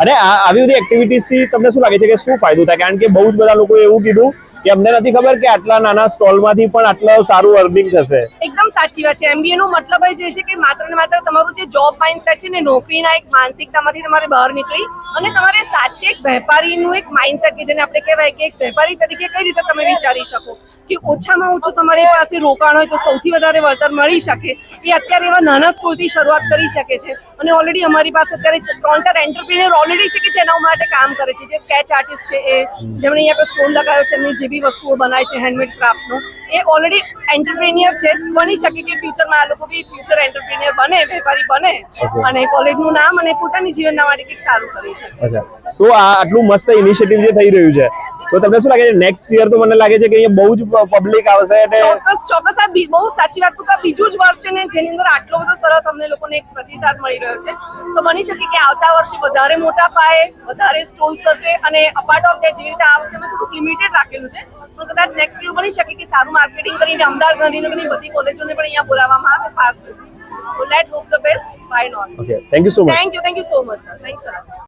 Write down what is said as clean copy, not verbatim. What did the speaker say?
અને આવી બધી એક્ટિવિટીઝ થી તમને શું લાગે છે કે શું ફાયદો થાય? કારણ કે બહુ જ બધા લોકોએ એવું કીધું કે અમને નથી ખબર કે આટલા નાના સ્ટોલમાંથી પણ આટલું સારું અર્નિંગ થશે. એકદમ સાચી વાત છે. MBA નો મતલબ જ એ છે કે માત્ર ને માત્ર તમારું જે જોબ માઇન્ડસેટ છે ને નોકરીના એક માનસિકતામાંથી તમારે બહાર નીકળી અને તમારે સાચે એક વેપારીનું એક માઇન્ડસેટ કે જેને આપણે કહેવાય કે એક વેપારી તરીકે કઈ રીતે તમે વિચારી શકો કે ઓછામાં ઓછું તમારી પાસે રોકાણ હોય તો સૌથી વધારે વળતર મળી શકે, એ અત્યારે એવા નાના સ્ટોરથી શરૂઆત કરી શકે છે. અને ઓલરેડી અમારી પાસે અત્યારે 3-4 એન્ટરપ્રિન્યોર ઓલરેડી છે કે જેના માટે કામ કરે છે, જે સ્કેચ આર્ટિસ્ટ છે, એ જેમણે અહીંયા પર સ્ટોલ લગાવ્યો છે, એમની જે બી વસ્તુઓ બનાવે છે હેન્ડમેડ ક્રાફ્ટનો, એ ઓલરેડી એન્ટરપ્રેન્યોર છે. બની શકે કે ફ્યુચરમાં આ લોકો બી ફ્યુચર એન્ટરપ્રેન્યોર બને, વેપારી બને અને કોલેજનું નામ અને પોતાની જીવનના માટે કંઈક સારું કરી શકે. અચ્છા, તો આ આટલું મસ્ત ઇનિશિયેટિવ જે થઈ રહ્યું છે, તો તમને શું લાગે છે નેક્સ્ટ યર તો મને લાગે છે કે અહીંયા બહુ જ પબ્લિક આવશે? ચોક્કસ આ બહુ સાચી વાત કહું તો આ બીજું જ વર્ષ છે ને જેની અંદર આટલો બધો સરસ અમને લોકોને એક પ્રતિસાદ મળી રહ્યો છે. તો બની શકે કે આવતા વર્ષે વધારે મોટા પાયે વધારે સ્ટોલ્સ હશે અને અપાર્ટ ઓફ ધેટ જેવી રીતે આ વખતે અમે થોડુંક લિમિટેડ રાખેલું છે, પણ કદાચ નેક્સ્ટ યર બની શકે કે સારું માર્કેટિંગ કરીને અમદાવાદ ગાંધીનગરની બધી કોલેજોને પણ અહીંયા બોલાવવામાં આવે fast basis. So let's hope the best. Why not? Okay, thank you so much. Thank you so much, sir. Thanks a lot.